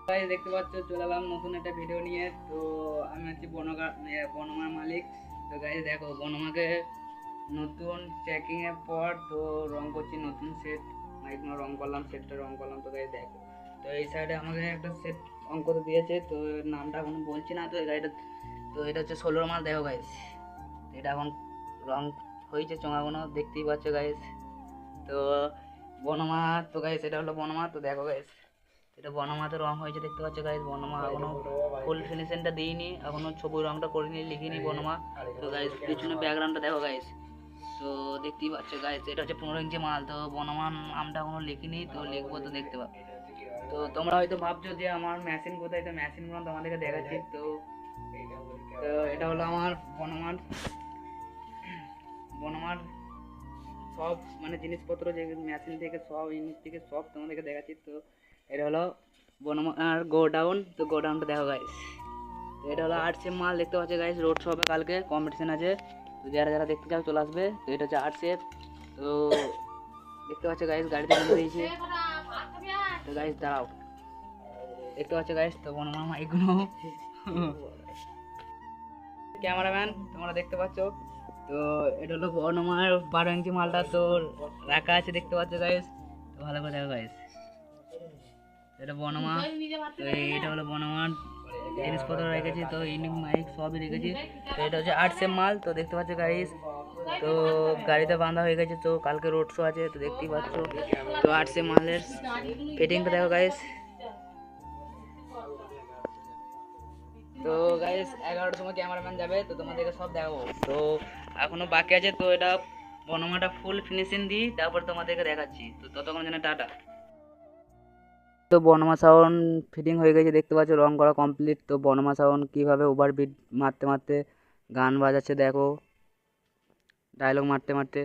Guys দেখতে পাচ্ছ চলে এলাম নতুন একটা ভিডিও নিয়ে। তো আমি হচ্ছি বনমার মালিক। তো গাইস দেখো বনমাকে নতুন চেকিং এর পর তো রং করছি নতুন সেট, মাইক রং করলাম, সেটটা রং করলাম। তো গাইস দেখো, তো এই সাইডে আমাকে একটা সেট রং করে দিয়েছে, তো এর নামটা এখনো বলছি না। তো এই গাড়িটা, তো এটা হচ্ছে 16 মাল। দেখো গাইস এটা এখন রং হয়েছে চোঙাগুনো, দেখতেই পাচ্ছ গাইস। তো বনমা, তো গাইস এটা হলো বনমা। তো দেখো গাইস এটা বনমাতে রং হয়েছে, দেখতে পাচ্ছ গাইস। বনমা এখনো ফুল ফিনিশিংটা দিইনি, এখনো ছবি রংটা করিনি, লিখিনি বনমা। তো গাইস পিছনে ব্যাকগ্রাউন্ডটা দেখো গাইস। তো দেখতেই পাচ্ছ গাইস এটা হচ্ছে 15 ইঞ্চি মাল। তো বনমার নামটা এখনো লিখিনি, তো লিখবো, তো দেখতে পাবে। তো তোমরা হয়তো ভাবছো যে আমার মেশিন কোথায়, তো মেশিনগুলো তোমাদেরকে দেখাচ্ছি। তো তো এটা হলো আমার বনমার বনমার সব মানে জিনিসপত্র, যে মেশিন থেকে সব ইউনিট থেকে সব তোমাদেরকে দেখাচ্ছি। তো এটা হলো বনমার গোডাউন। তো গোডাউনটা দেখো গাইস। তো এটা হলো আর্টসেপ মাল, দেখতে পাচ্ছ গাইস। রোড শো হবে কালকে, কম্পিটিশন আছে। তো যারা যারা দেখতে চাও চলে আসবে। তো এটা হচ্ছে আর্টসেপ। তো দেখতে পাচ্ছ গাইস গাড়িতে বলে দিয়েছি। তো গাইস দাঁড়াও, দেখতে পাচ্ছ গাইস। তো বনমার মাইকগুলো ক্যামেরাম্যান তোমরা দেখতে পাচ্ছ। তো এটা হলো বনমার 12 ইঞ্চি মালটা তো রাখা আছে, দেখতে পাচ্ছ গাইস। তো ভালো করে দেখো গাইস, এটা বনমা। তো এটা হলো বনমার জিনিসপত্র রেখেছি, তো ইউনিক মাইক সবই রেখেছি। তো এটা হচ্ছে আর্টসের মাল। তো দেখতে পাচ্ছ গাইস, তো গাড়িতে বাঁধা হয়ে গেছে, তো কালকে রোড শো আছে, তো দেখতেই পাচ্ছ। তো আর্টসের মালের ফিটিংটা দেখো গাইস। তো গাইস 11টার সময় ক্যামেরাম্যান যাবে, তো তোমাদেরকে সব দেখাবো। তো এখনো বাকি আছে, তো এটা বনমাটা ফুল ফিনিশিং দিই, তারপর তোমাদেরকে দেখাচ্ছি। তো ততক্ষণ জন্য টাটা। তো বনমা সাউন্ড ফিটিং হয়ে গেছে, দেখতে পাচ্ছ রং করা কমপ্লিট। তো বনমা সাউন্ড কীভাবে ওভারবিট মারতে মারতে গান বাজাচ্ছে দেখো, ডায়লগ মারতে মারতে।